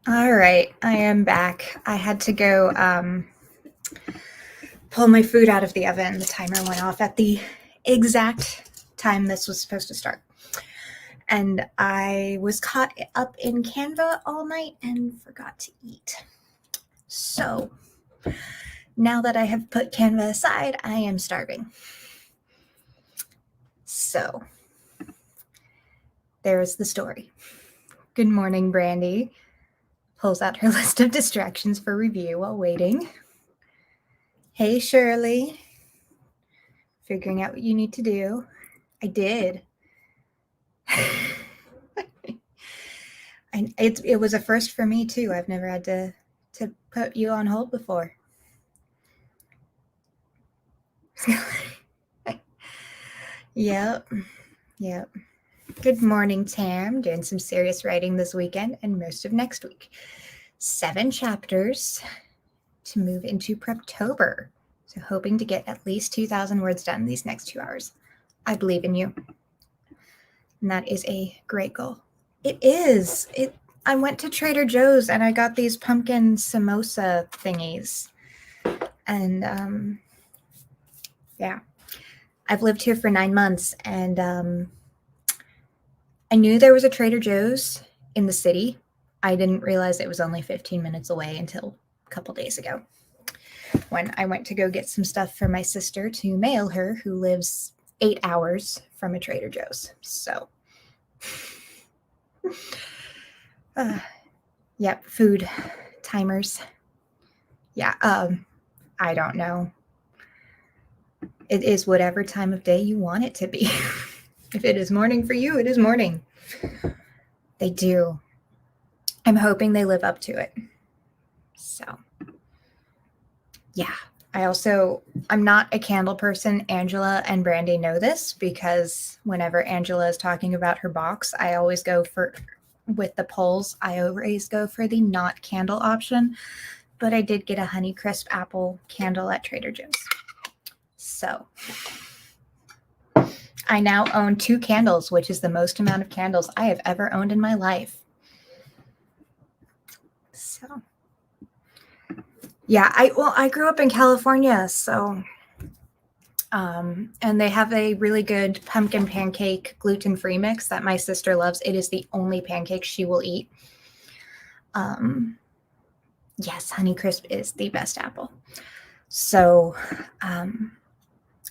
All right, I am back. I had to go pull my food out of the oven. The timer went off at the exact time this was supposed to start. And I was caught up in Canva all night and forgot to eat. So now that I have put Canva aside, I am starving. So there's the story. Good morning, Brandy. Pulls out her list of distractions for review while waiting. Hey, Shirley. Figuring out what you need to do. I did. It was a first for me too. I've never had to put you on hold before. Yep. Good morning, Tam. Doing some serious writing this weekend and most of next week. 7 chapters to move into Preptober. So hoping to get at least 2,000 words done these next 2 hours. I believe in you. And that is a great goal. It is. I went to Trader Joe's and I got these pumpkin samosa thingies. And yeah, I've lived here for 9 months, and I knew there was a Trader Joe's in the city. I didn't realize it was only 15 minutes away until a couple days ago when I went to go get some stuff for my sister to mail her, who lives 8 hours from a Trader Joe's. So yep, food timers. Yeah, I don't know. It is whatever time of day you want it to be. If it is morning for you, it is morning. They do. I'm hoping they live up to it. So, yeah. I'm not a candle person. Angela and Brandy know this, because whenever Angela is talking about her box, I always go with the polls, I always go for the not candle option. But I did get a Honeycrisp apple candle at Trader Joe's. So I now own 2 candles, which is the most amount of candles I have ever owned in my life. So yeah, I grew up in California, so and they have a really good pumpkin pancake gluten-free mix that my sister loves. It is the only pancake she will eat. Yes, Honeycrisp is the best apple. So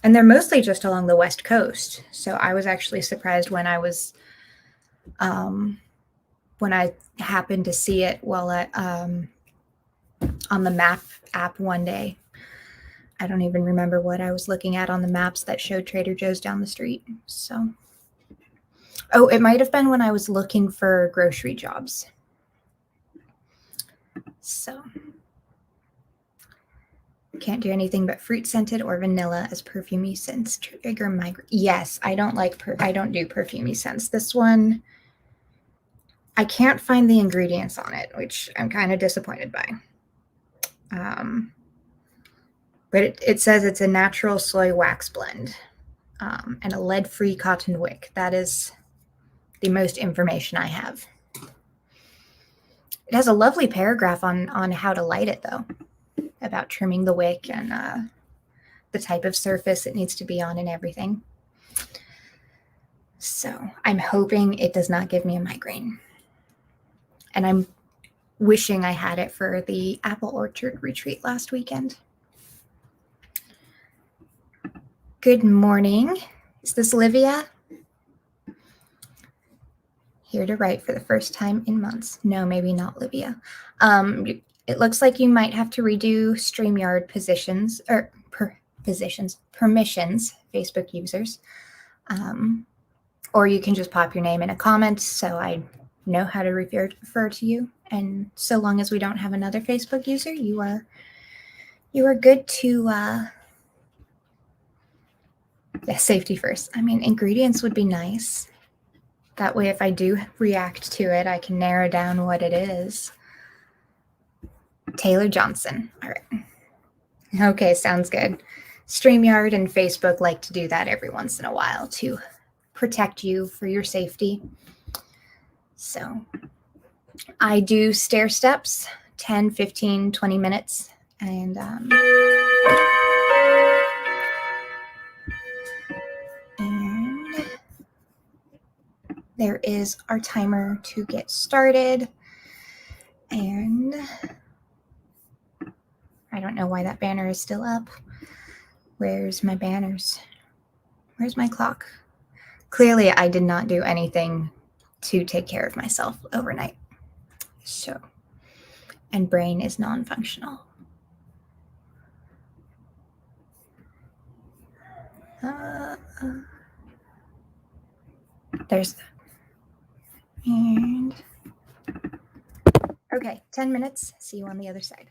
and they're mostly just along the West Coast. So I was actually surprised when I was when I happened to see it while on the map app one day. I don't even remember what I was looking at on the maps that showed Trader Joe's down the street. So, oh, it might have been when I was looking for grocery jobs. So, can't do anything but fruit scented or vanilla as perfumey scents trigger migraine. Yes, I don't do perfumey scents. This one, I can't find the ingredients on it, which I'm kind of disappointed by. But it says it's a natural soy wax blend and a lead-free cotton wick. That is the most information I have. It has a lovely paragraph on how to light it, though, about trimming the wick and the type of surface it needs to be on and everything. So I'm hoping it does not give me a migraine. And I'm wishing I had it for the apple orchard retreat last weekend. Good morning. Is this Livia? Here to write for the first time in months. No, maybe not Livia. It looks like you might have to redo StreamYard permissions, Facebook users. Or you can just pop your name in a comment so I know how to refer to you. And so long as we don't have another Facebook user, you are good to safety first. I mean, ingredients would be nice. That way, if I do react to it, I can narrow down what it is. Taylor Johnson. All right. Okay, sounds good. StreamYard and Facebook like to do that every once in a while to protect you for your safety. So I do stair steps, 10, 15, 20 minutes. And there is our timer to get started. And I don't know why that banner is still up. Where's my banners? Where's my clock? Clearly, I did not do anything to take care of myself overnight. So, and brain is non-functional. There's that. And okay, 10 minutes. See you on the other side.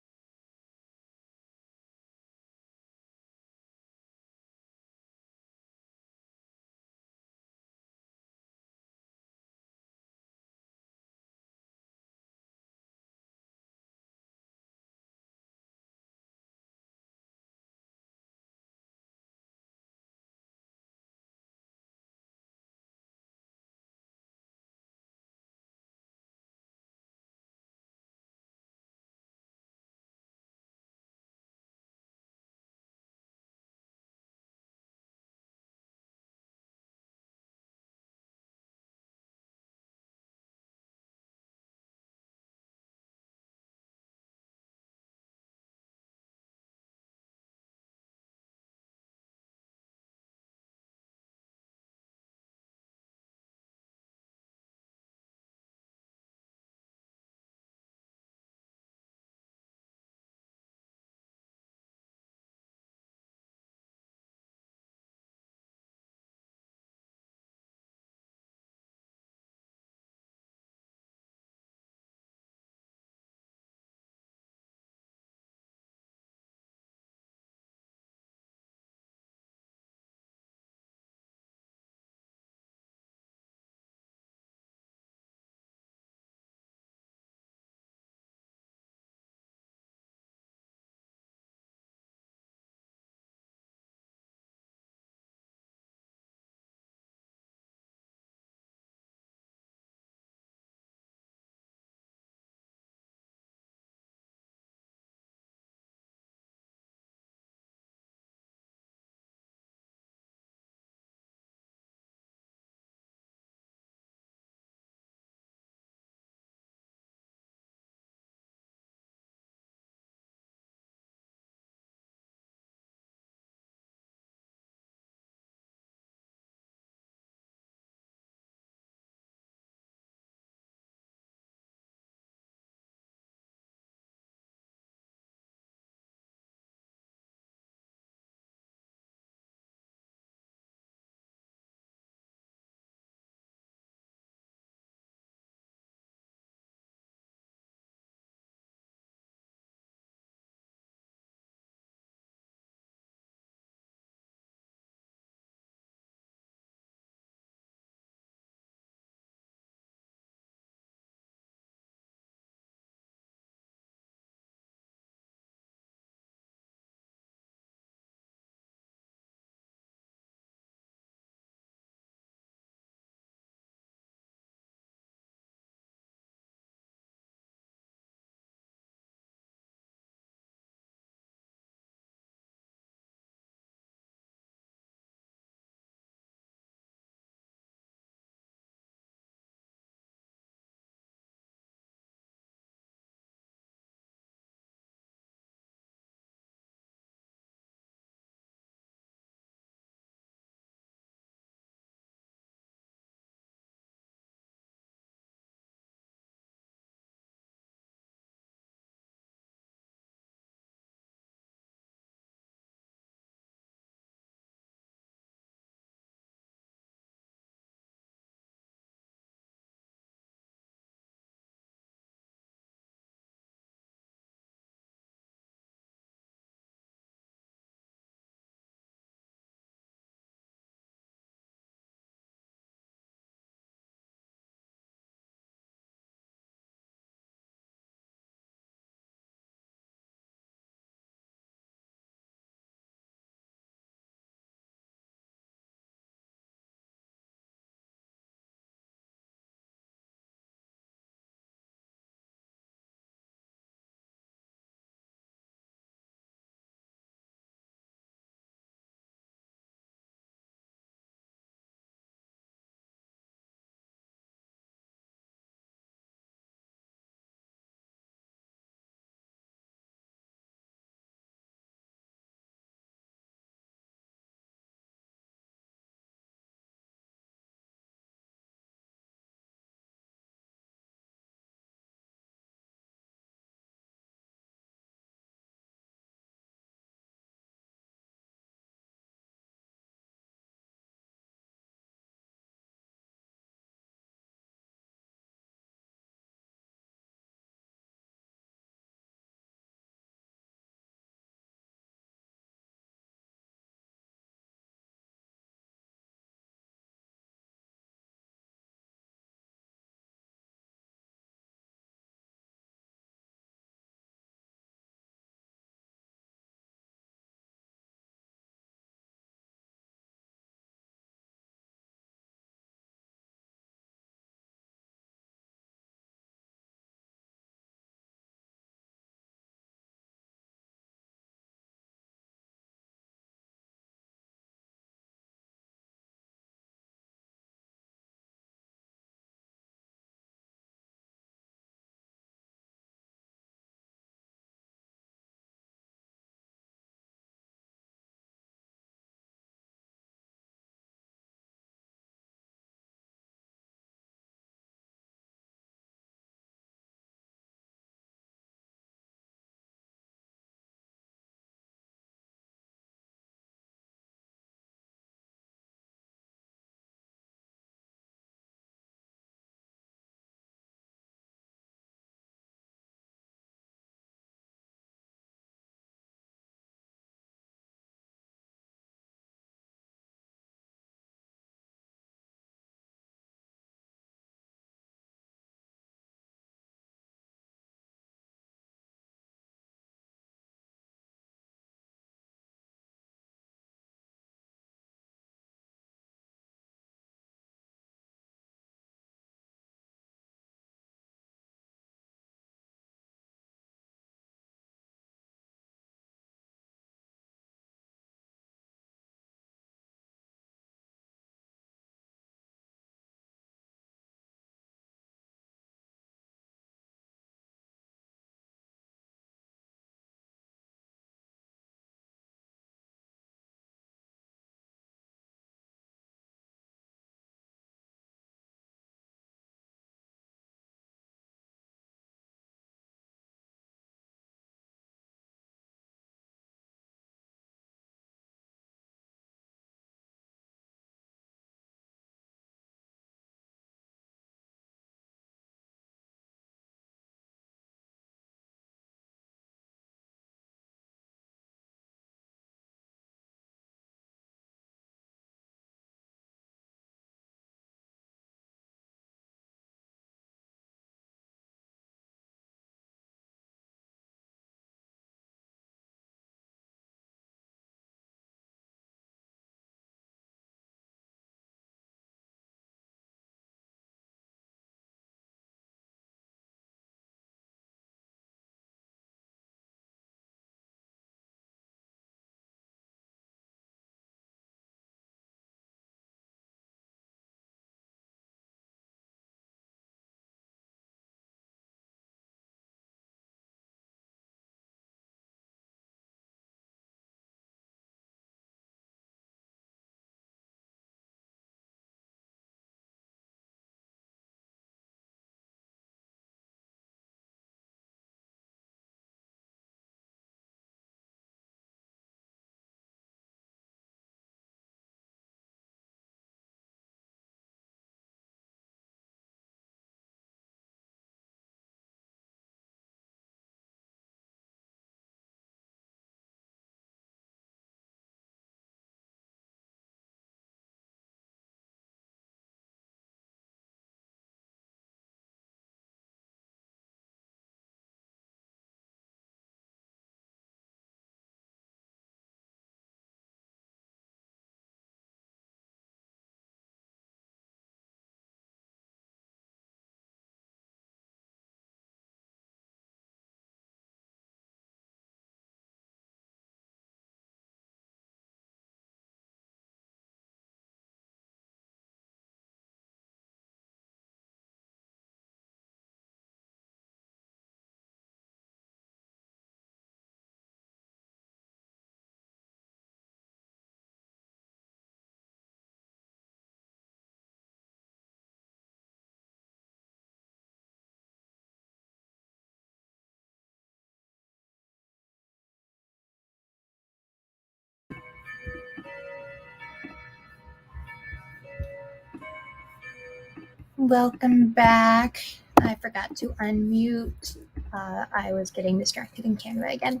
Welcome back. I forgot to unmute. I was getting distracted in Canva again.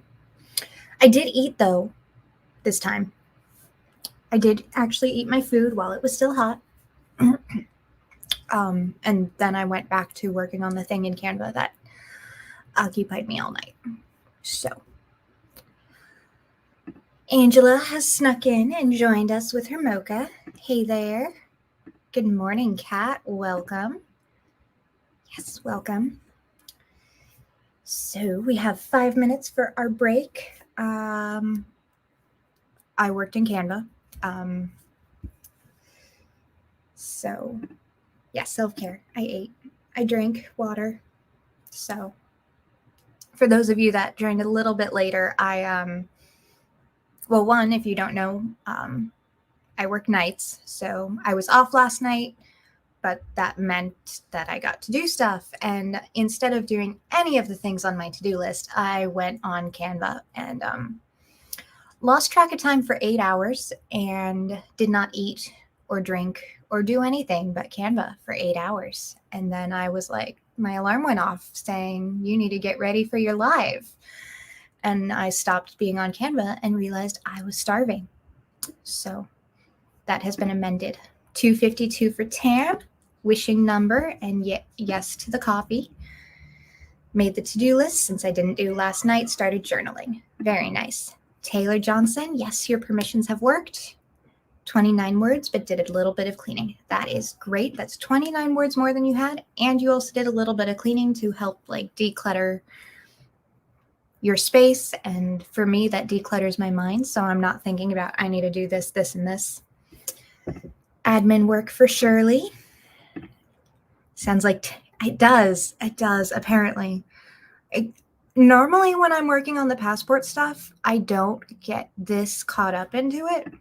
I did eat, though, this time. I did actually eat my food while it was still hot. And then I went back to working on the thing in Canva that occupied me all night. So Angela has snuck in and joined us with her mocha. Hey there. Good morning, Kat. Welcome. Yes, welcome. So we have 5 minutes for our break. I worked in Canva. So yeah, self-care. I ate. I drank water. So for those of you that joined a little bit later, well, one, if you don't know, I work nights. So I was off last night, but that meant that I got to do stuff. And instead of doing any of the things on my to-do list, I went on Canva and lost track of time for 8 hours and did not eat or drink or do anything but Canva for 8 hours. And then I was like, my alarm went off saying, you need to get ready for your live. And I stopped being on Canva and realized I was starving. So that has been amended. 252 for Tam, wishing number, and yes to the coffee. Made the to-do list since I didn't do last night, started journaling. Very nice. Taylor Johnson, yes, your permissions have worked. 29 words, but did a little bit of cleaning. That is great. That's 29 words more than you had. And you also did a little bit of cleaning to help like declutter your space. And for me, that declutters my mind. So I'm not thinking about, I need to do this, this, and this. Admin work for Shirley. Sounds like it does. It does, apparently. Normally when I'm working on the passport stuff, I don't get this caught up into it.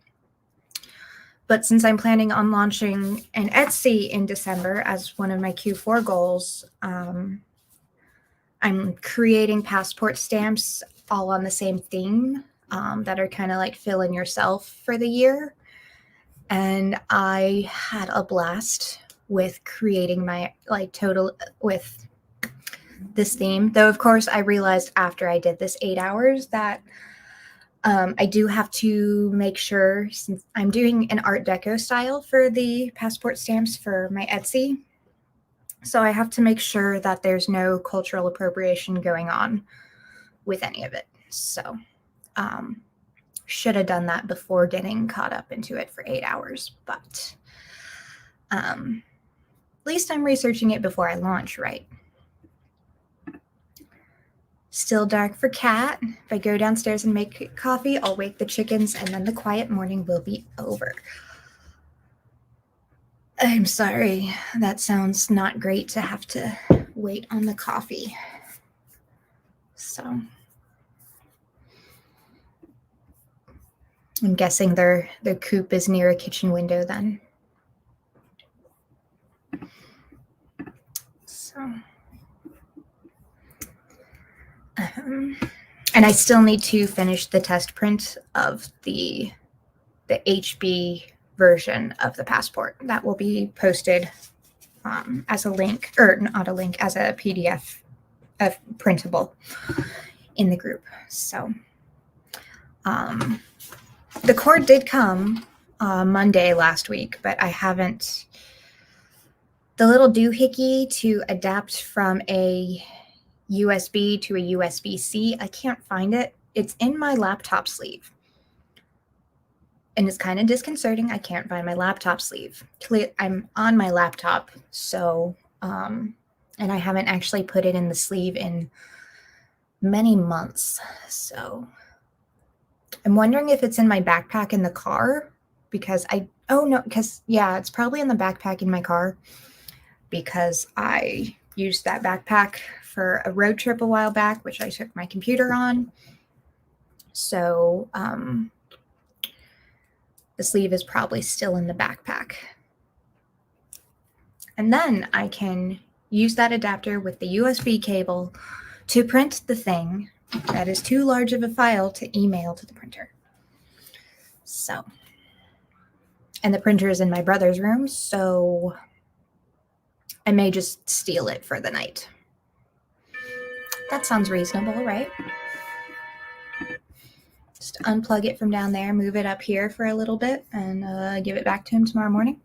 But since I'm planning on launching an Etsy in December as one of my Q4 goals, I'm creating passport stamps all on the same theme that are kind of like fill in yourself for the year. And I had a blast with creating my with this theme. Though, of course, I realized after I did this 8 hours that I do have to make sure, since I'm doing an Art Deco style for the passport stamps for my Etsy, so I have to make sure that there's no cultural appropriation going on with any of it. So should have done that before getting caught up into it for 8 hours, but at least I'm researching it before I launch, right? Still dark for Kat. If I go downstairs and make coffee, I'll wake the chickens and then the quiet morning will be over. I'm sorry. That sounds not great to have to wait on the coffee. So I'm guessing their coop is near a kitchen window then. So and I still need to finish the test print of the HB version of the passport. That will be posted as a link, or not a link, as a PDF of printable in the group. So the cord did come Monday last week, but I haven't, the little doohickey to adapt from a USB to a USB-C, I can't find it. It's in my laptop sleeve. And it's kind of disconcerting. I can't find my laptop sleeve. I'm on my laptop, so, and I haven't actually put it in the sleeve in many months. So I'm wondering if it's in my backpack in the car, because it's probably in the backpack in my car, because I used that backpack for a road trip a while back, which I took my computer on. So the sleeve is probably still in the backpack. And then I can use that adapter with the USB cable to print the thing that is too large of a file to email to the printer. So, and the printer is in my brother's room, so I may just steal it for the night. That sounds reasonable, right? Just unplug it from down there, move it up here for a little bit, and give it back to him tomorrow morning.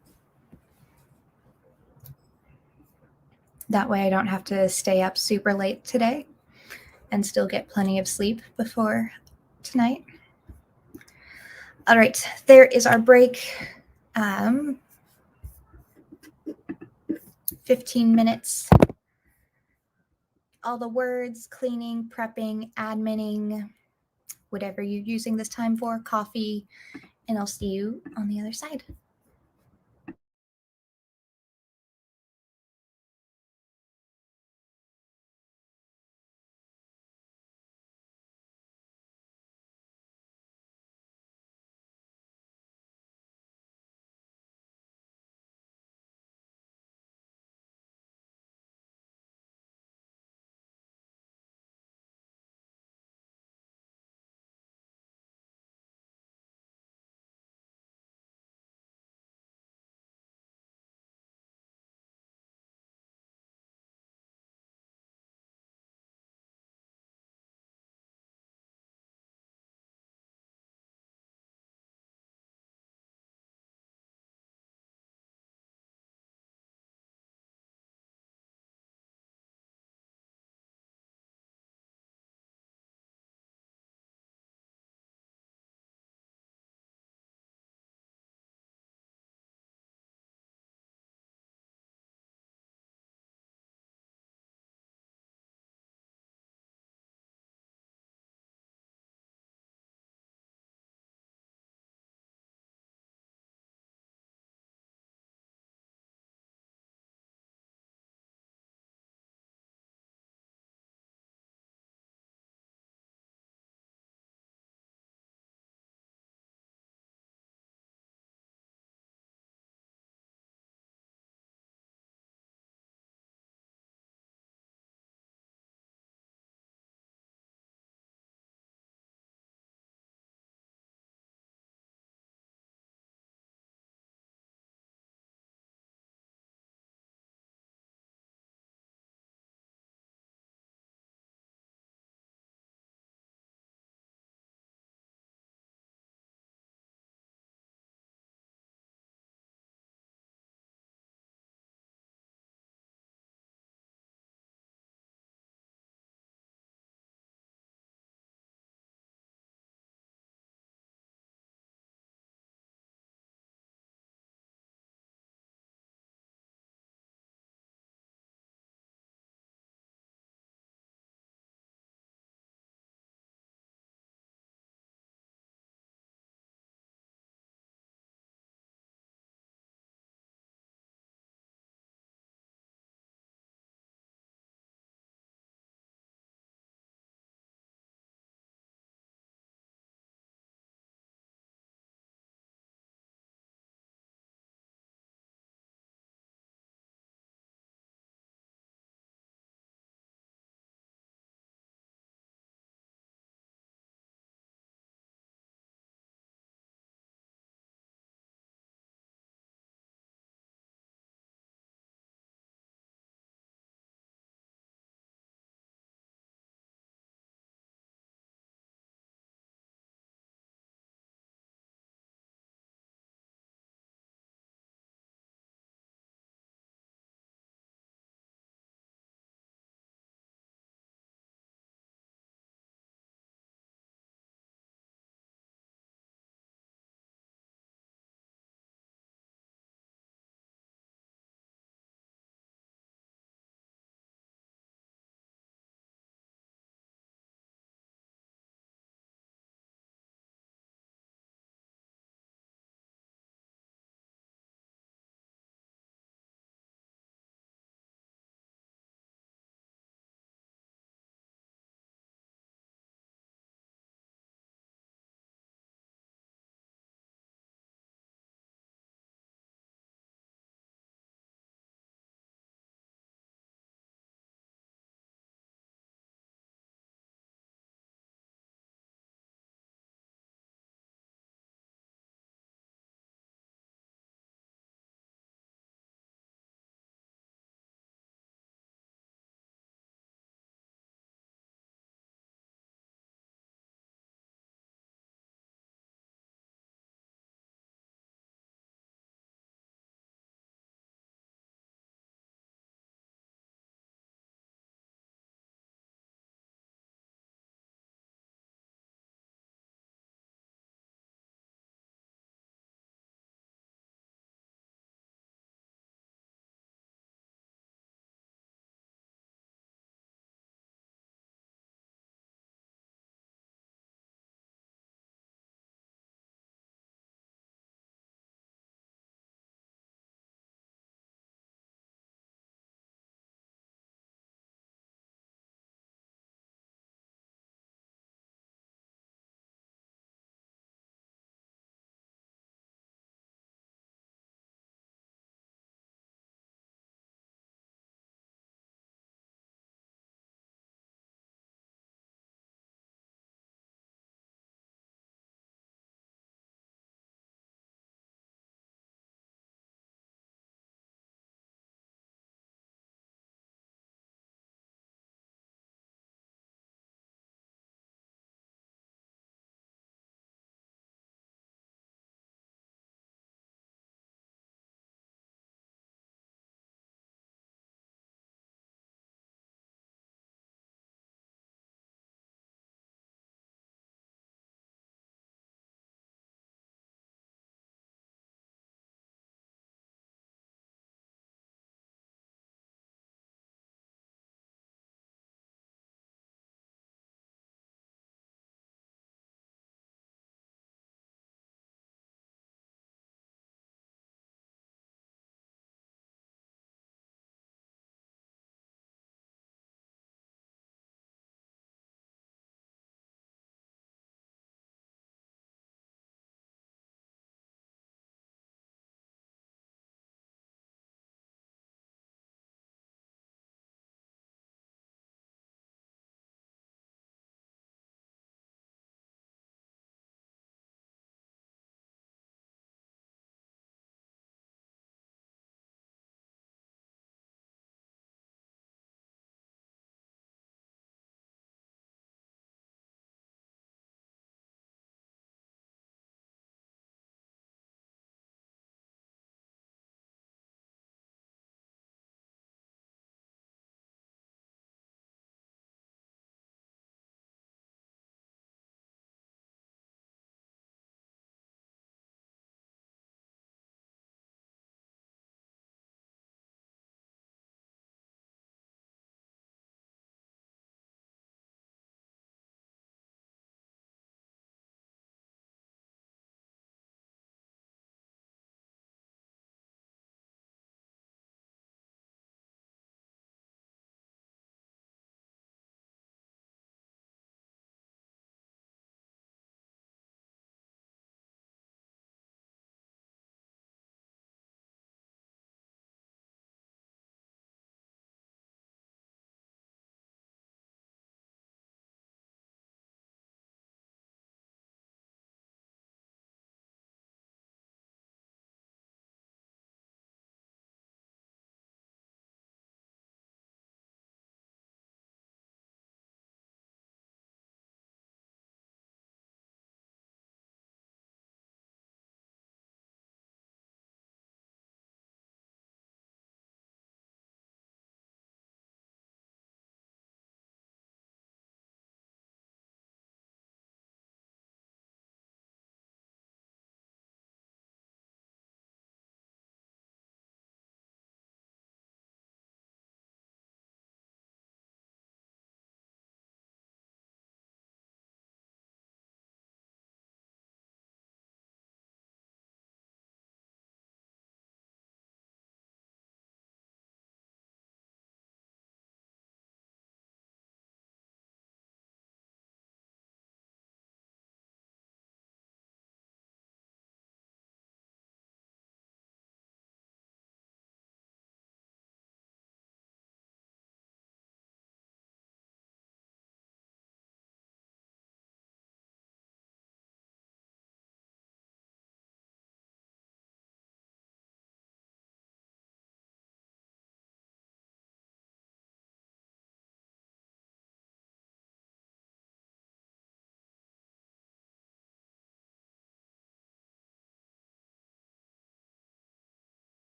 That way I don't have to stay up super late today and still get plenty of sleep before tonight. All right, there is our break. 15 minutes. All the words, cleaning, prepping, adminning, whatever you're using this time for, coffee, and I'll see you on the other side.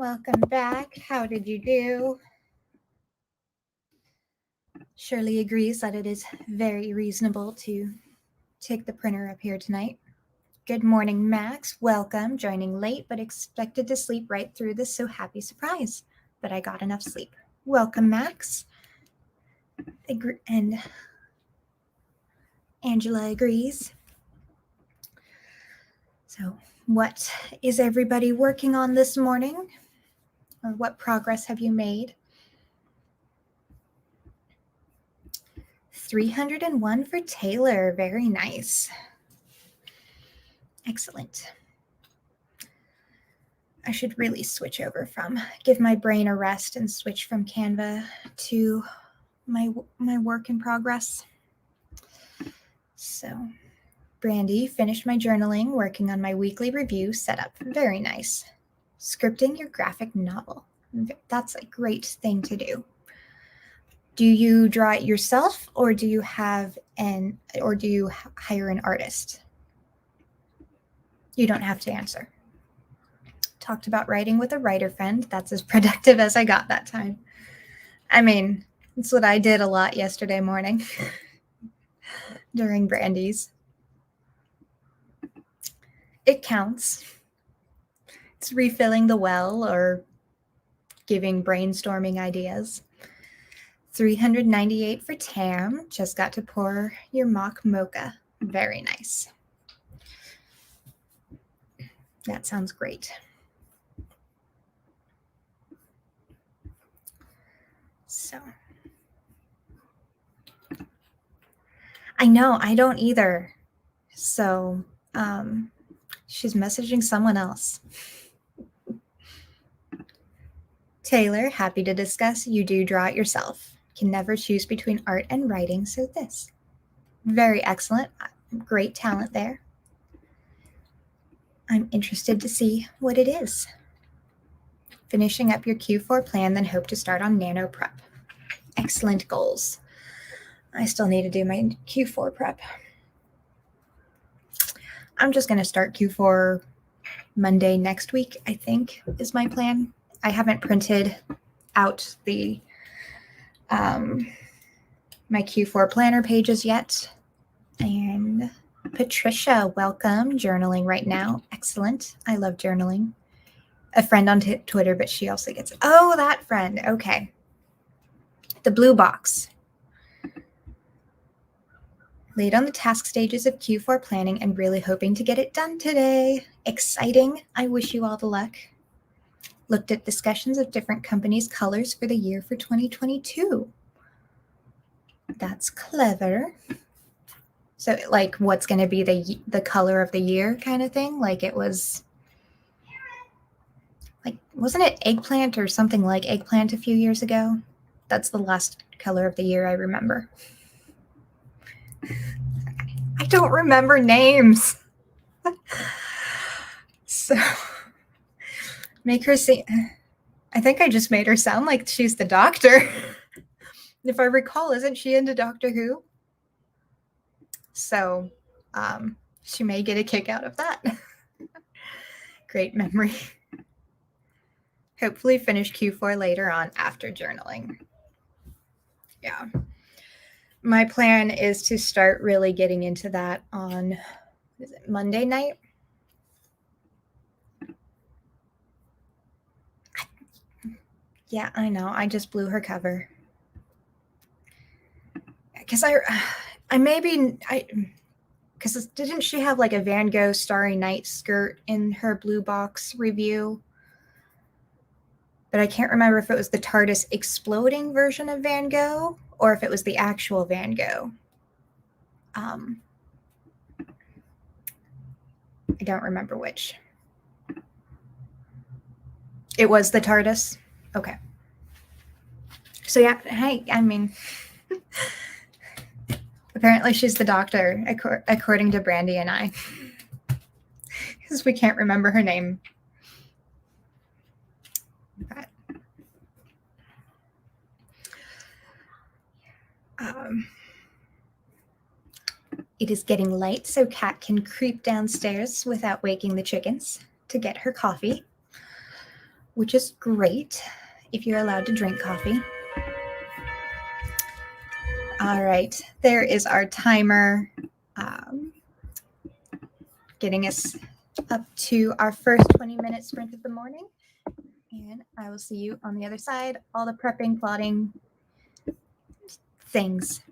welcome back. How did you do? Shirley agrees that it is very reasonable to take the printer up here tonight. Good morning, Max. Welcome. Joining late, but expected to sleep right through this, so happy surprise. But I got enough sleep. Welcome, Max. And Angela agrees. So, what is everybody working on this morning? Or what progress have you made? 301 for Taylor. Very nice. Excellent. I should really switch over give my brain a rest and switch from Canva to my work in progress. So, Brandy, finished my journaling, working on my weekly review setup. Very nice. Scripting your graphic novel. That's a great thing to do. Do you draw it yourself, or do you hire an artist? You don't have to answer. Talked about writing with a writer friend. That's as productive as I got that time. I mean, that's what I did a lot yesterday morning during Brandy's. It counts. It's refilling the well or giving brainstorming ideas. 398 for Tam. Just got to pour your mock mocha. Very nice. That sounds great. So, I know, I don't either. So, she's messaging someone else. Taylor, happy to discuss. You do draw it yourself. Can never choose between art and writing, so this. Very excellent. Great talent there. I'm interested to see what it is. Finishing up your Q4 plan, then hope to start on nano prep. Excellent goals. I still need to do my Q4 prep. I'm just going to start Q4 Monday next week, I think, is my plan. I haven't printed out the my Q4 planner pages yet. And Patricia, welcome. Journaling right now. Excellent. I love journaling. A friend on Twitter, but she also gets it. Oh, that friend. Okay. The blue box. Late on the task stages of Q4 planning and really hoping to get it done today. Exciting. I wish you all the luck. Looked at discussions of different companies' colors for the year for 2022. That's clever. So, like, what's going to be the color of the year kind of thing? Like, it was, like, wasn't it eggplant or something like eggplant a few years ago? That's the last color of the year I remember. I don't remember names. So, make her say, I think I just made her sound like she's the doctor. If I recall, isn't she into Doctor Who? So, she may get a kick out of that. Great memory. Hopefully finish Q4 later on after journaling. Yeah. My plan is to start really getting into that on, is it Monday night? Yeah, I know. I just blew her cover. Because because didn't she have like a Van Gogh Starry Night skirt in her blue box review? But I can't remember if it was the TARDIS exploding version of Van Gogh or if it was the actual Van Gogh. I don't remember which. It was the TARDIS? Okay. So yeah, hey, I mean, apparently she's the doctor, according to Brandy and I. Because we can't remember her name. But, it is getting late, so Kat can creep downstairs without waking the chickens to get her coffee. which is great if you're allowed to drink coffee. All right, there is our timer getting us up to our first 20-minute sprint of the morning. And I will see you on the other side, all the prepping, plotting things.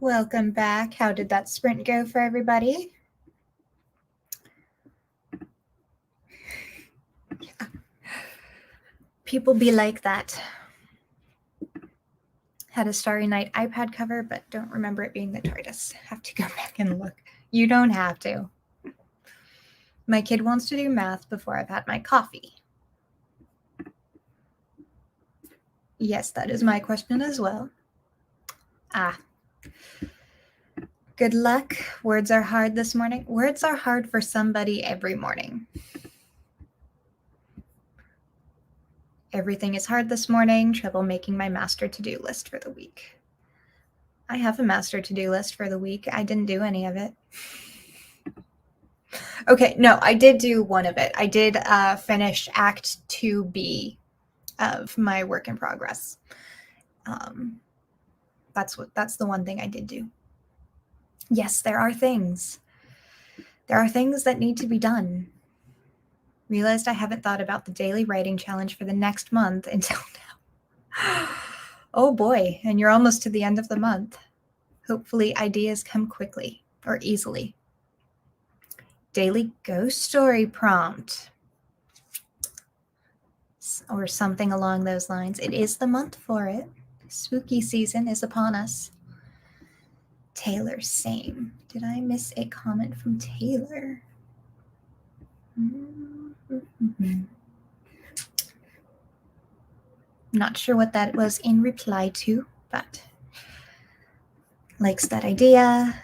Welcome back. How did that sprint go for everybody? Yeah. People be like that. Had a Starry Night iPad cover, but don't remember it being the TARDIS. Have to go back and look. You don't have to. My kid wants to do math before I've had my coffee. Yes, that is my question as well. Good luck. Words are hard this morning. Words are hard for somebody every morning. Everything is hard this morning. Trouble making my master to-do list for the week. I have a master to-do list for the week. I didn't do any of it. Okay, no, I did do one of it. I did finish Act 2B of my work in progress. That's the one thing I did do. Yes, there are things. There are things that need to be done. Realized I haven't thought about the daily writing challenge for the next month until now. Oh boy, and you're almost to the end of the month. Hopefully ideas come quickly or easily. Daily ghost story prompt. Or something along those lines. It is the month for it. Spooky season is upon us. Taylor, same. Did I miss a comment from Taylor? Not sure what that was in reply to, but likes that idea.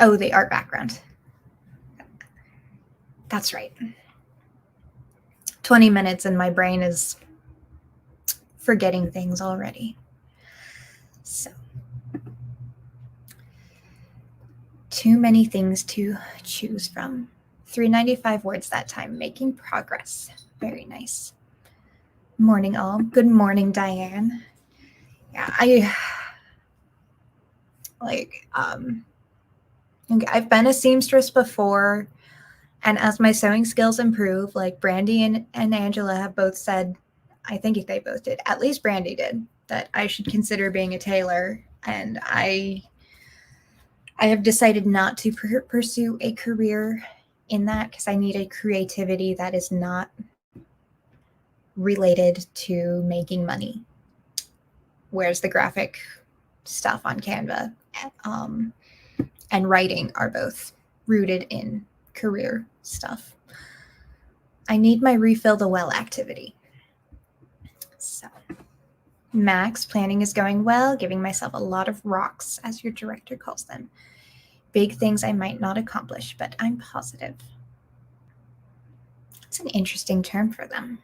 Oh, the art background. That's right. 20 minutes and my brain is forgetting things already. So, too many things to choose from. 395 words that time, making progress. Very nice. Morning all. Good morning, Diane. Yeah, I've been a seamstress before, and as my sewing skills improve, like Brandy and Angela have both said, I think they both did, at least Brandy did, that I should consider being a tailor, and I have decided not to pursue a career in that because I need a creativity that is not related to making money. Whereas the graphic stuff on Canva and writing are both rooted in career stuff. I need my refill the well activity. So, Max, planning is going well, giving myself a lot of rocks, as your director calls them. Big things I might not accomplish, but I'm positive. It's an interesting term for them.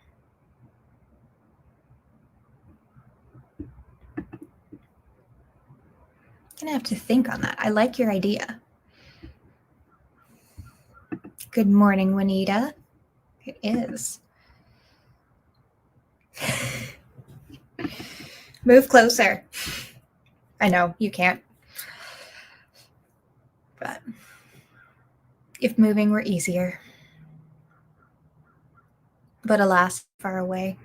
Gonna have to think on that. I like your idea. Good morning, Juanita. It is. Move closer. I know, you can't. But if moving were easier. But alas, far away.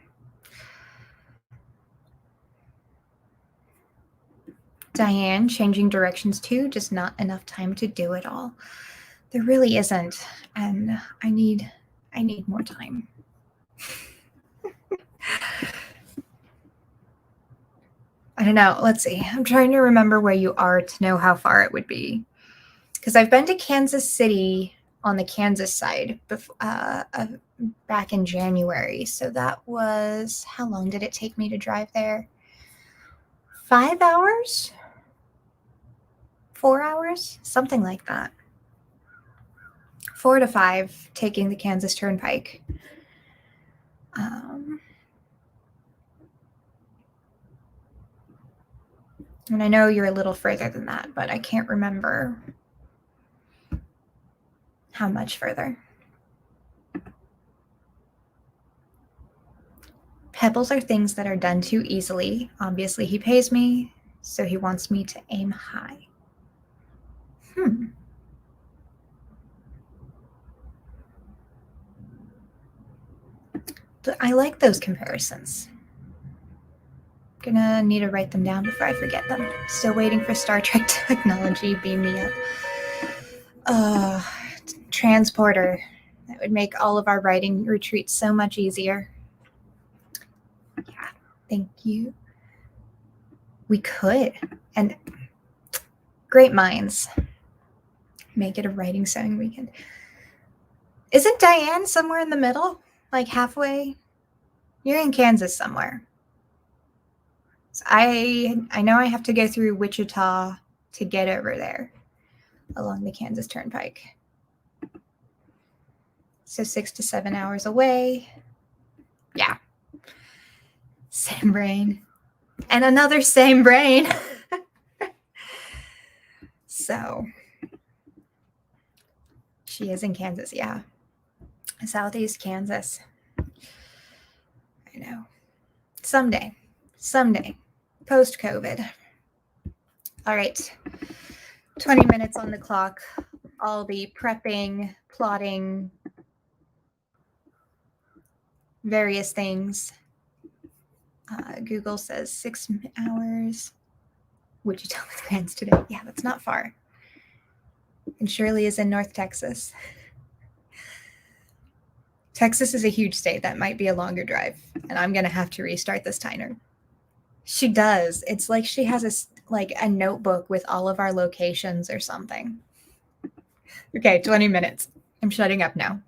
Diane, changing directions too, just not enough time to do it all. There really isn't, and I need more time. I don't know. Let's see. I'm trying to remember where you are to know how far it would be. Because I've been to Kansas City on the Kansas side back in January. So that was, how long did it take me to drive there? 5 hours? 4 hours? Something like that. 4 to 5, taking the Kansas Turnpike. And I know you're a little further than that, but I can't remember how much further. Pebbles are things that are done too easily. Obviously, he pays me, so he wants me to aim high. But I like those comparisons. Gonna need to write them down before I forget them. Still waiting for Star Trek technology. Beam me up. Transporter. That would make all of our writing retreats so much easier. Yeah, thank you. We could. And great minds. Make it a writing sewing weekend. Isn't Diane somewhere in the middle? Like halfway? You're in Kansas somewhere. So I know I have to go through Wichita to get over there along the Kansas Turnpike. So 6 to 7 hours away. Yeah. Same brain. And another same brain. So she is in Kansas, yeah. Southeast Kansas. I know. Someday. Post-COVID. All right. 20 minutes on the clock. I'll be prepping, plotting, various things. Google says 6 hours. Wichita with Grants today. Yeah, that's not far. And Shirley is in North Texas. Texas is a huge state. That might be a longer drive. And I'm going to have to restart this timer. She does. It's like she has a notebook with all of our locations or something. Okay, 20 minutes. I'm shutting up now.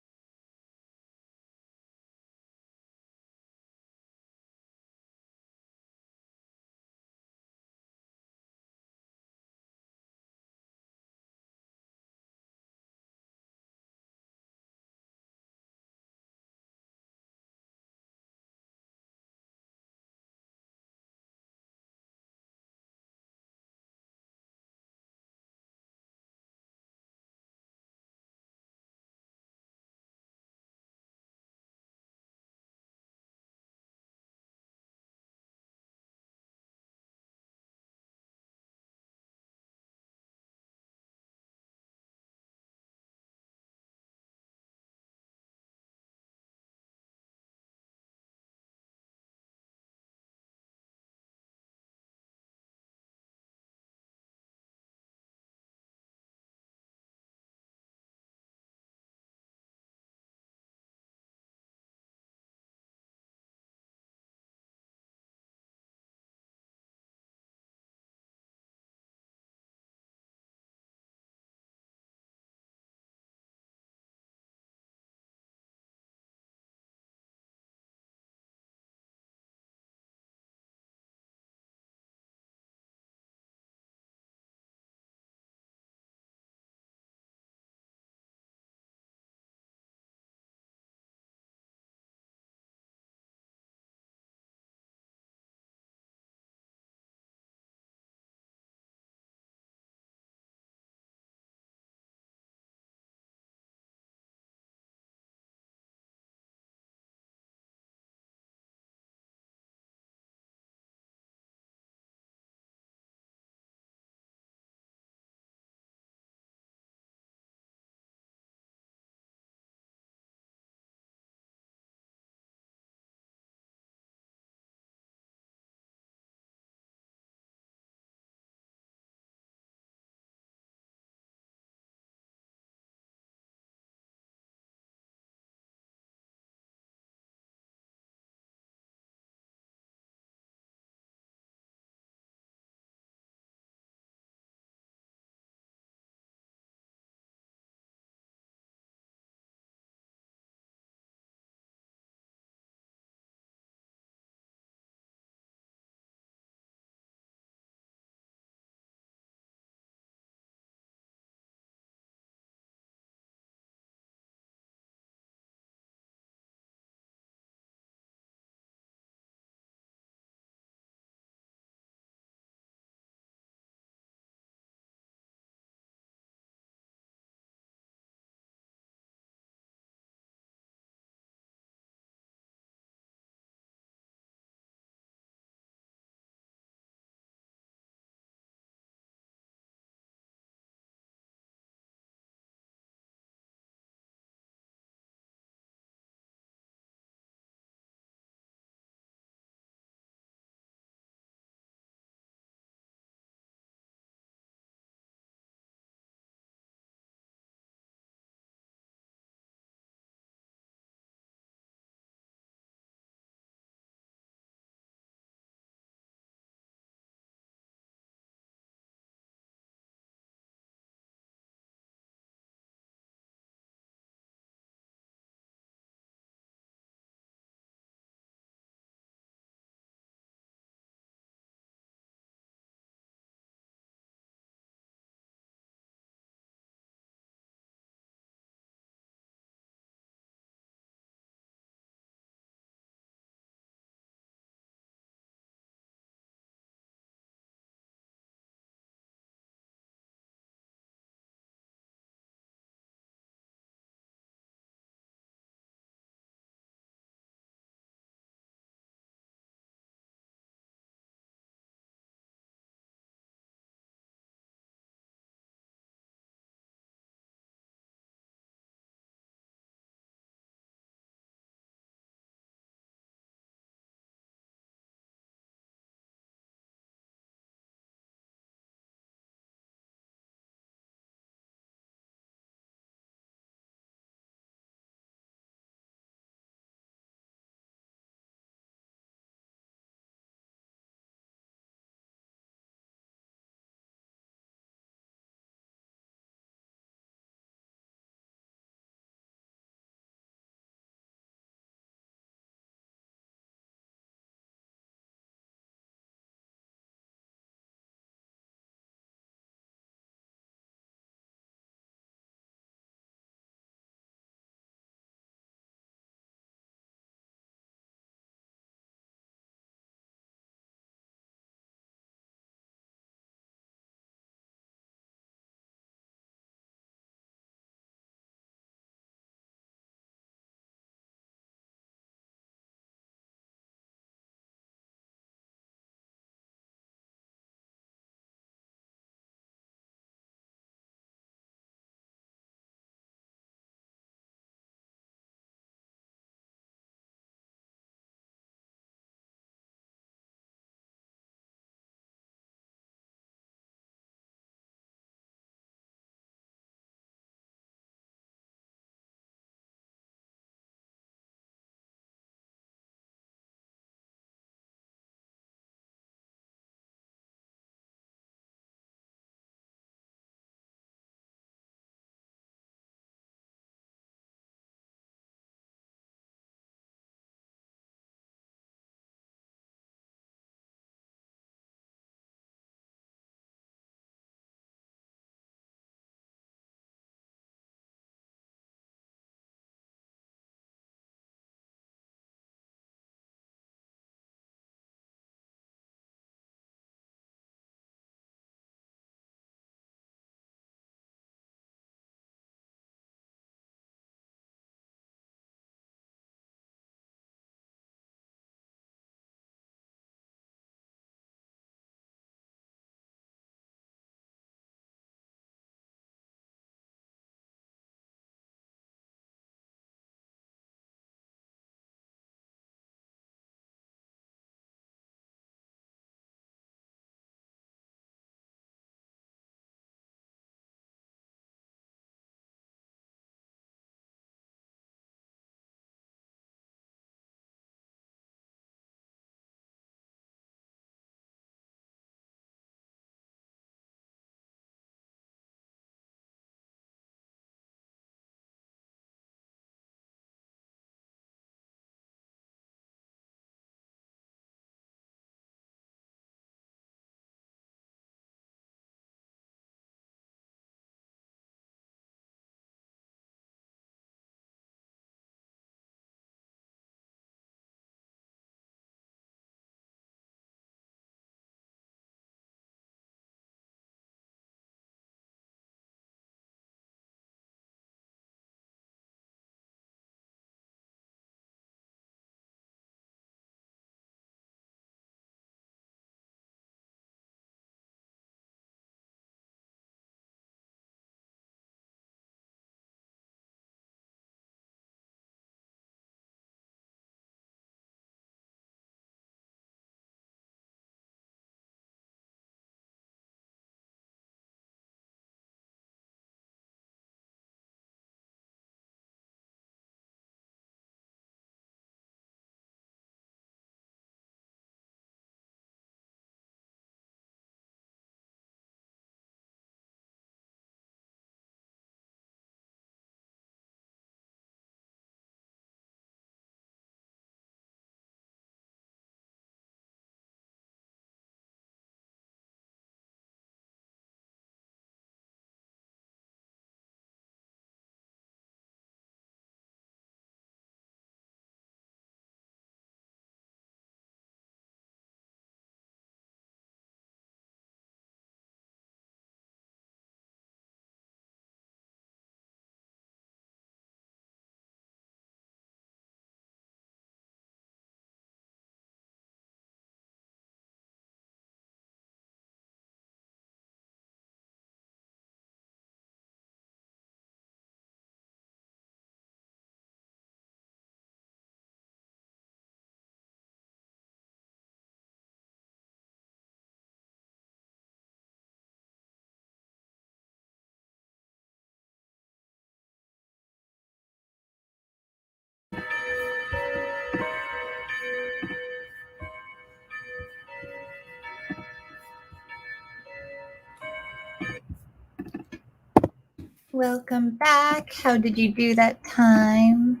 Welcome back. How did you do that time?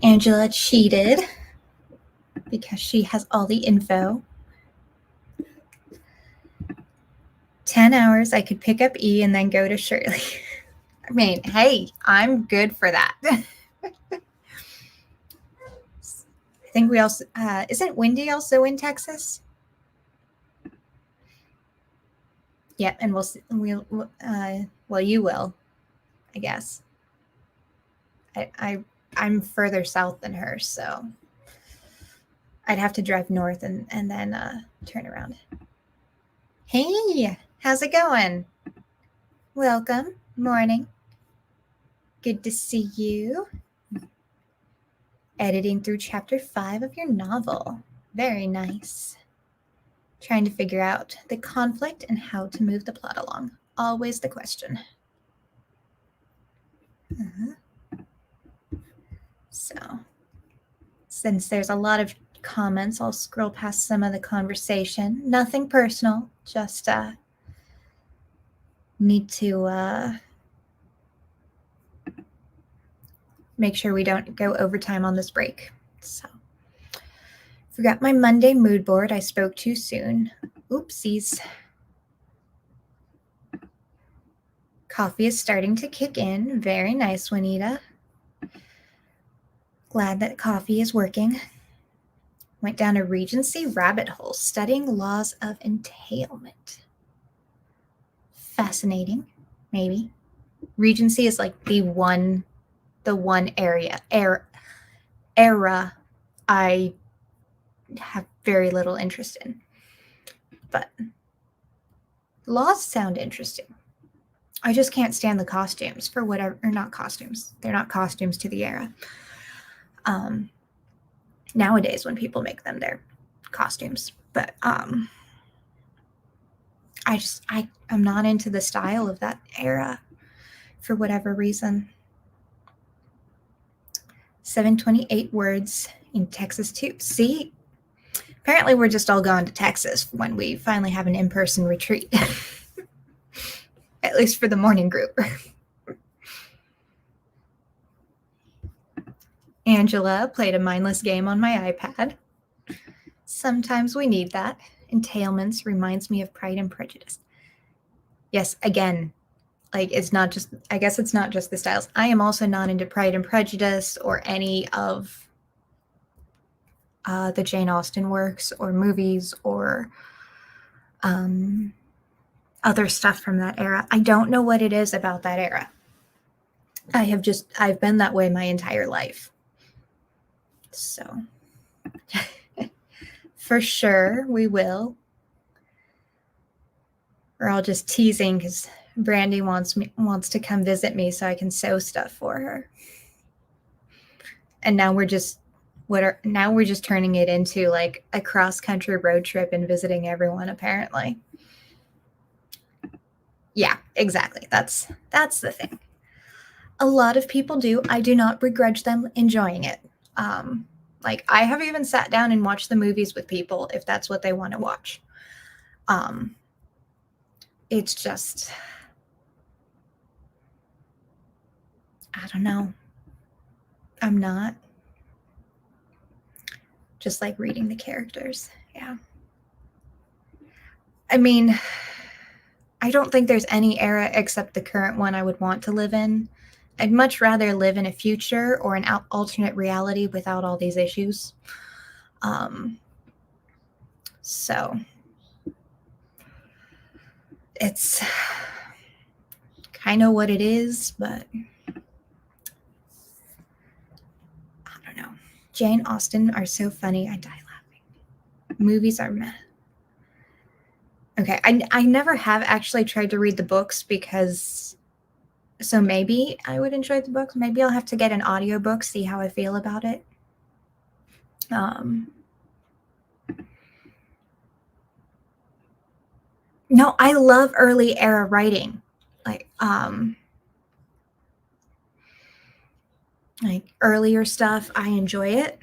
Angela cheated because she has all the info. 10 hours, I could pick up E and then go to Shirley. I mean, hey, I'm good for that. I think we also, isn't Wendy also in Texas? Yeah, and well, you will, I guess. I'm further south than her, so I'd have to drive north and then turn around. Hey, how's it going? Welcome. Morning. Good to see you. Editing through chapter 5 of your novel. Very nice. Trying to figure out the conflict and how to move the plot along. Always the question. So, since there's a lot of comments, I'll scroll past some of the conversation. Nothing personal, just need to make sure we don't go overtime on this break. So, forgot my Monday mood board. I spoke too soon. Oopsies. Coffee is starting to kick in. Very nice, Juanita. Glad that coffee is working. Went down a Regency rabbit hole studying laws of entailment. Fascinating, maybe. Regency is like the one era I have very little interest in. But laws sound interesting. I just can't stand the costumes for whatever, or not costumes. They're not costumes to the era. Nowadays, when people make them, they're costumes. But I'm not into the style of that era for whatever reason. 728 words in Texas too. See, apparently we're just all going to Texas when we finally have an in-person retreat. At least for the morning group. Angela played a mindless game on my iPad. Sometimes we need that. Entailments reminds me of Pride and Prejudice. Yes, again, like I guess it's not just the styles. I am also not into Pride and Prejudice or any of the Jane Austen works or movies or other stuff from that era. I don't know what it is about that era. I've been that way my entire life. So for sure we will. We're all just teasing because Brandy wants to come visit me so I can sew stuff for her. And now we're just turning it into like a cross-country road trip and visiting everyone, apparently. Yeah, exactly. That's the thing. A lot of people do. I do not begrudge them enjoying it. Like I have even sat down and watched the movies with people if that's what they want to watch. It's just, I don't know. I'm not. Just like reading the characters. Yeah. I mean, I don't think there's any era except the current one I would want to live in. I'd much rather live in a future or an alternate reality without all these issues. So it's kind of what it is, but I don't know. Jane Austen are so funny. I die laughing. Movies are meh. Okay, I never have actually tried to read the books because, so maybe I would enjoy the books. Maybe I'll have to get an audiobook, see how I feel about it. No, I love early era writing. Like earlier stuff, I enjoy it.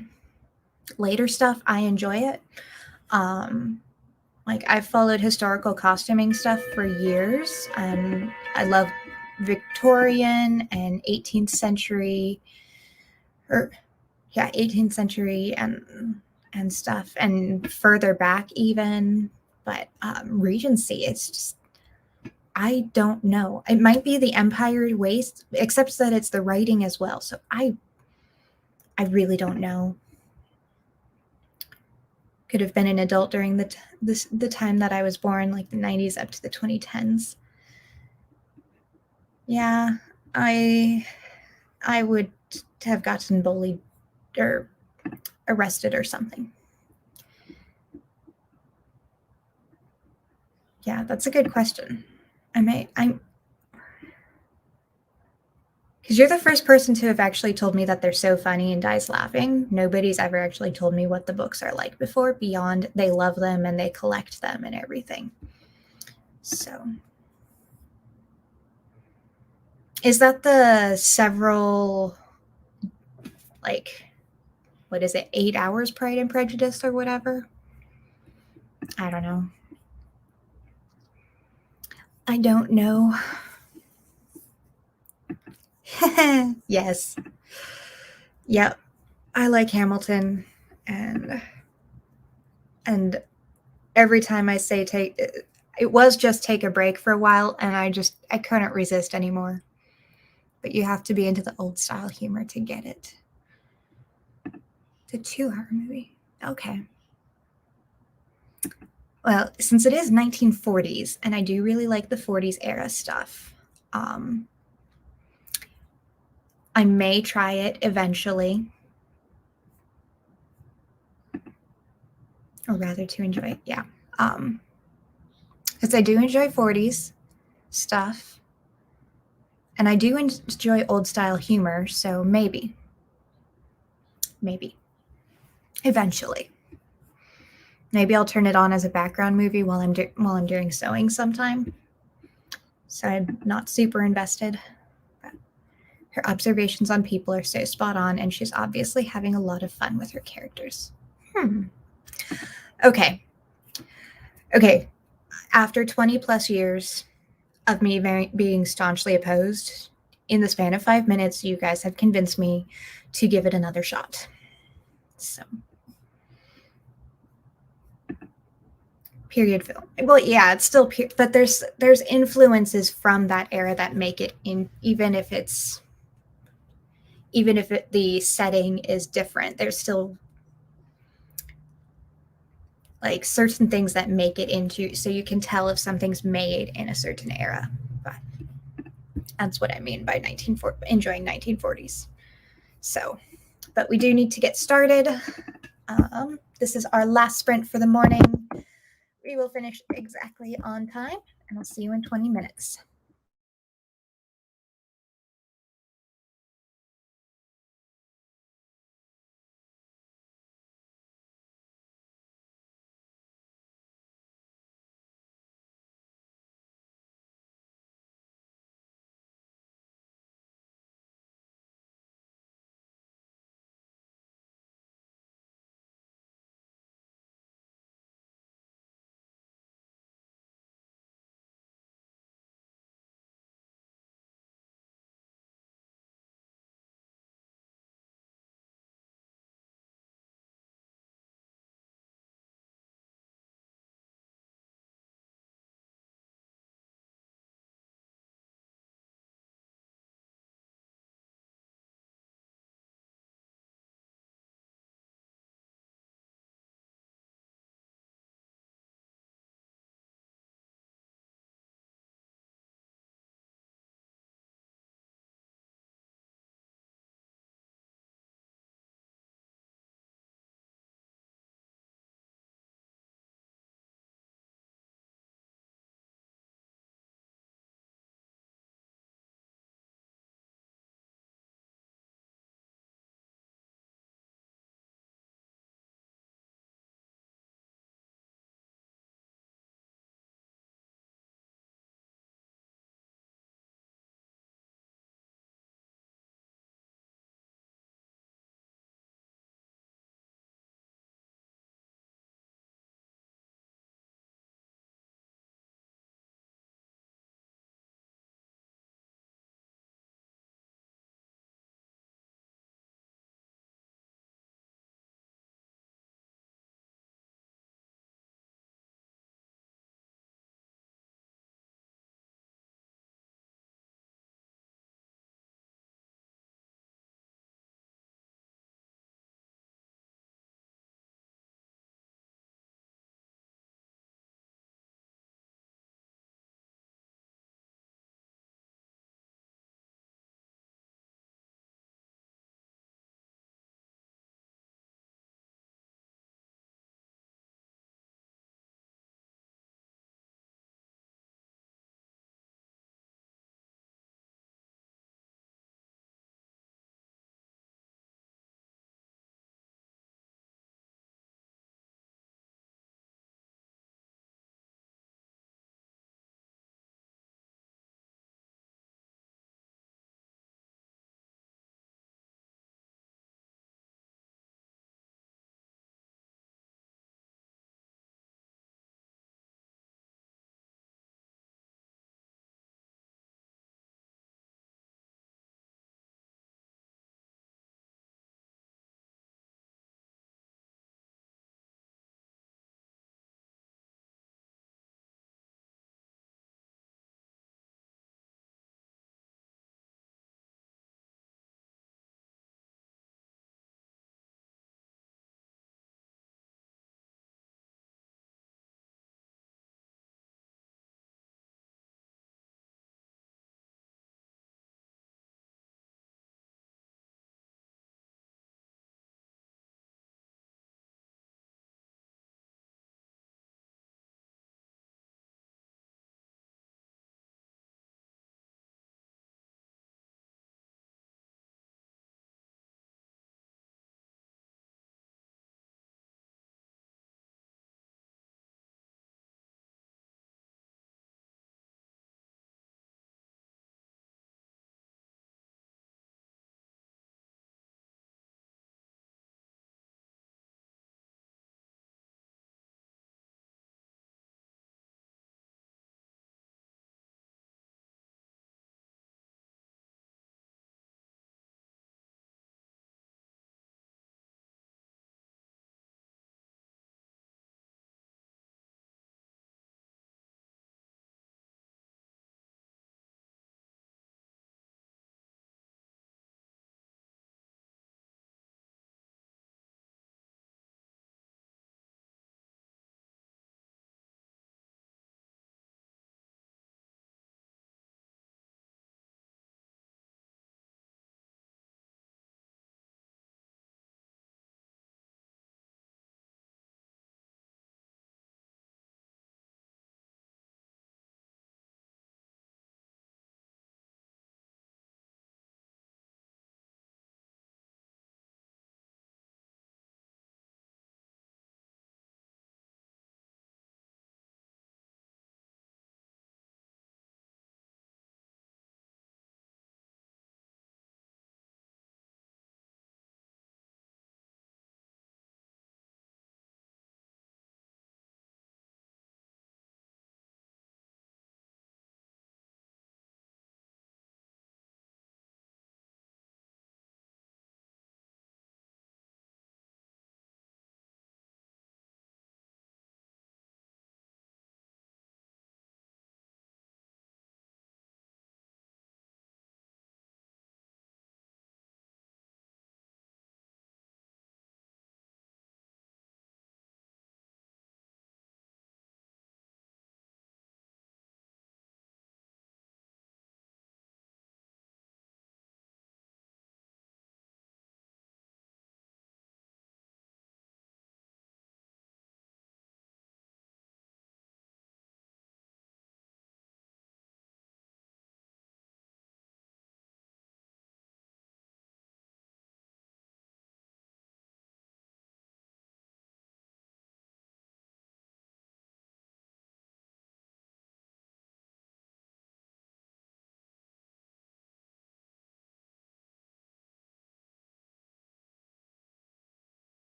Later stuff, I enjoy it. like I've followed historical costuming stuff for years, and I love Victorian and 18th century, or yeah, 18th century and stuff, and further back even. But Regency, it's just, I don't know. It might be the Empire waste, except that it's the writing as well. So I really don't know. Could have been an adult during the time that I was born, like the 90s up to the 2010s. Yeah, I would have gotten bullied or arrested or something. Yeah, that's a good question. I'm because you're the first person to have actually told me that they're so funny and dies laughing. Nobody's ever actually told me what the books are like before, beyond they love them and they collect them and everything. So, is that the several, like, what is it, 8 hours Pride and Prejudice or whatever? I don't know. I don't know. Yes. Yep. I like Hamilton, and every time I say take, it was just take a break for a while, and I couldn't resist anymore. But you have to be into the old style humor to get it. It's a 2-hour movie. Okay. Well, since it is 1940s, and I do really like the 40s era stuff, I may try it eventually, or rather to enjoy it. Yeah. Because I do enjoy 40s stuff, and I do enjoy old style humor, so maybe eventually. Maybe I'll turn it on as a background movie while I'm doing sewing sometime. So I'm not super invested. But her observations on people are so spot on, and she's obviously having a lot of fun with her characters. Okay. After 20 plus years of me being staunchly opposed, in the span of 5 minutes, you guys have convinced me to give it another shot. So, period film. Well, yeah, it's still but there's influences from that era that make it in, even if the setting is different. There's still like certain things that make it into, so you can tell if something's made in a certain era. But that's what I mean by enjoying 1940s. So, but we do need to get started. This is our last sprint for the morning. We will finish exactly on time, and I'll see you in 20 minutes.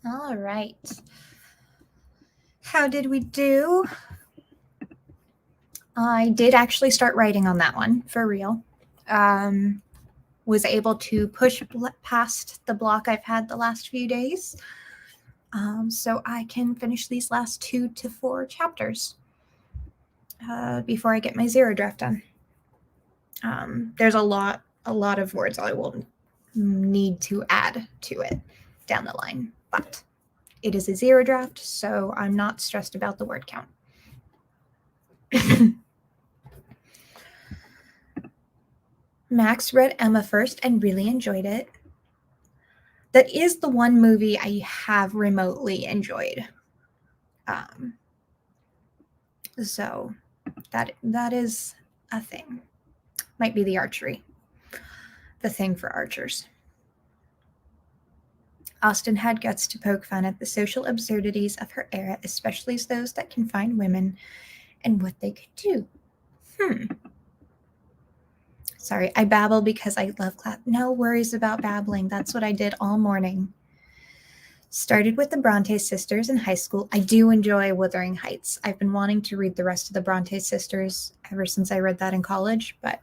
All right. How did we do? I did actually start writing on that one for real. Was able to push past the block I've had the last few days. So I can finish these last 2 to 4 chapters before I get my zero draft done. There's a lot of words I will need to add to it down the line, but it is a zero draft, so I'm not stressed about the word count. Max read Emma first and really enjoyed it. That is the one movie I have remotely enjoyed. So that is a thing. Might be the archery. The thing for archers. Austen had guts to poke fun at the social absurdities of her era, especially those that confined women and what they could do. Sorry, I babble because I love class. No worries about babbling. That's what I did all morning. Started with the Bronte sisters in high school. I do enjoy Wuthering Heights. I've been wanting to read the rest of the Bronte sisters ever since I read that in college, but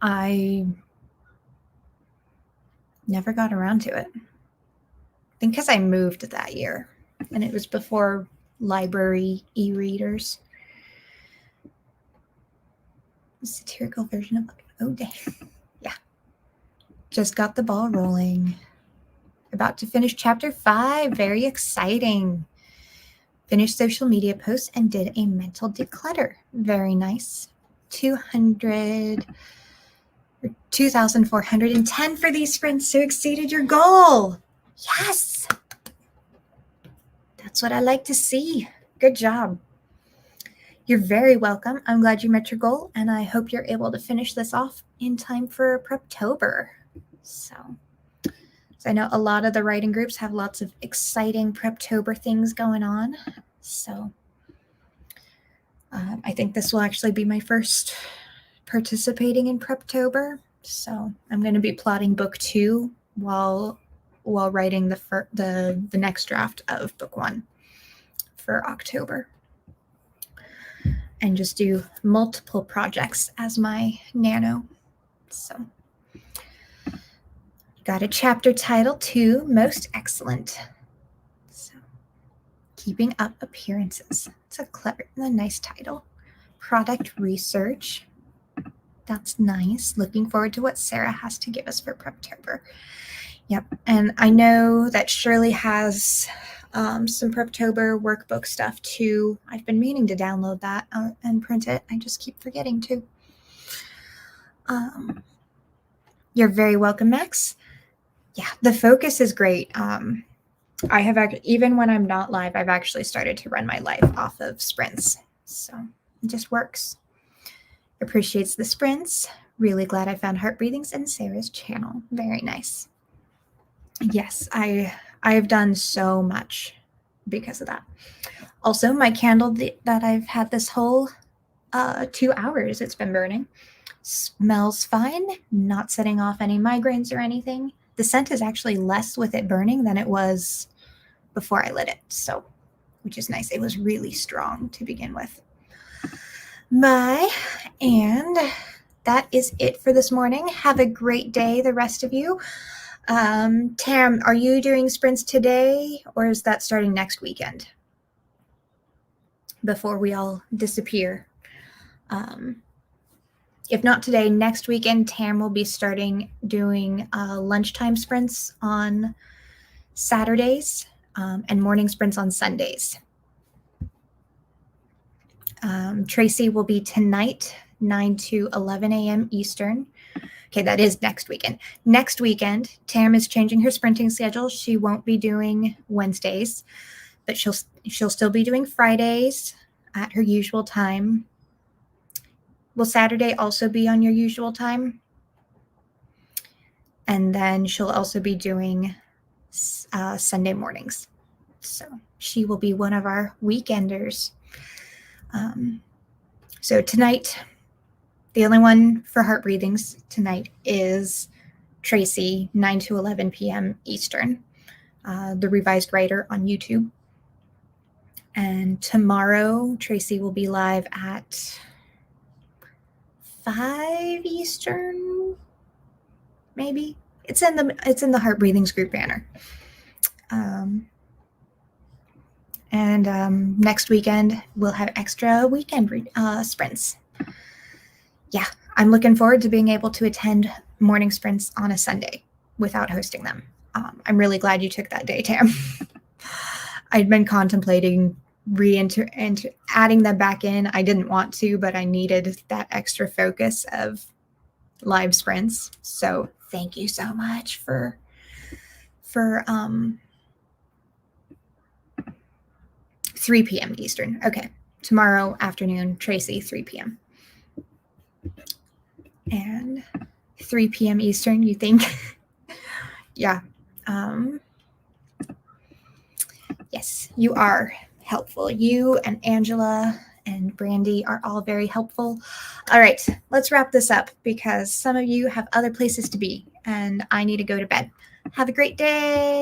I never got around to it. I think because I moved that year, and it was before library e-readers. Satirical version of oh dang. Yeah. Just got the ball rolling. About to finish chapter 5. Very exciting. Finished social media posts and did a mental declutter. Very nice. 2,410 for these sprints, so exceeded your goal. Yes. That's what I like to see. Good job. You're very welcome. I'm glad you met your goal, and I hope you're able to finish this off in time for Preptober. So I know a lot of the writing groups have lots of exciting Preptober things going on. So I think this will actually be my first participating in Preptober. So I'm going to be plotting book 2 while writing the next draft of book 1 for October. And just do multiple projects as my nano. So got a chapter title too, Most Excellent. So Keeping Up Appearances. It's a nice title. Product Research. That's nice. Looking forward to what Sarah has to give us for Preptober. Yep. And I know that Shirley has some Preptober workbook stuff too. I've been meaning to download that and print it. I just keep forgetting to. You're very welcome, Max. Yeah, the focus is great. I have even when I'm not live, I've actually started to run my life off of sprints. So it just works. Appreciates the sprints. Really glad I found Heart Breathings in Sarah's channel. Very nice. Yes, I have done so much because of that. Also, my candle that I've had this whole 2 hours it's been burning smells fine, not setting off any migraines or anything. The scent is actually less with it burning than it was before I lit it, so which is nice. It was really strong to begin with. And that is it for this morning. Have a great day, the rest of you. Tam, are you doing sprints today, or is that starting next weekend before we all disappear? If not today, next weekend, Tam will be starting doing lunchtime sprints on Saturdays and morning sprints on Sundays. Tracy will be tonight, 9 to 11 a.m. Eastern. Okay, that is next weekend. Next weekend, Tam is changing her sprinting schedule. She won't be doing Wednesdays, but she'll still be doing Fridays at her usual time. Will Saturday also be on your usual time? And then she'll also be doing Sunday mornings. So she will be one of our weekenders. So tonight, the only one for Heart Breathings tonight is Tracy, 9 to 11 p.m. Eastern. the Revised Writer on YouTube. And tomorrow, Tracy will be live at 5 Eastern, maybe. It's in the Heart Breathings group banner. And next weekend, we'll have extra weekend sprints. Yeah, I'm looking forward to being able to attend morning sprints on a Sunday without hosting them. I'm really glad you took that day, Tam. I'd been contemplating adding them back in. I didn't want to, but I needed that extra focus of live sprints. So thank you so much for 3 p.m. Eastern. Okay. Tomorrow afternoon, Tracy, 3 p.m. And 3 p.m. Eastern, you think? Yeah. Yes, you are helpful. You and Angela and Brandy are all very helpful. All right, let's wrap this up because some of you have other places to be and I need to go to bed. Have a great day.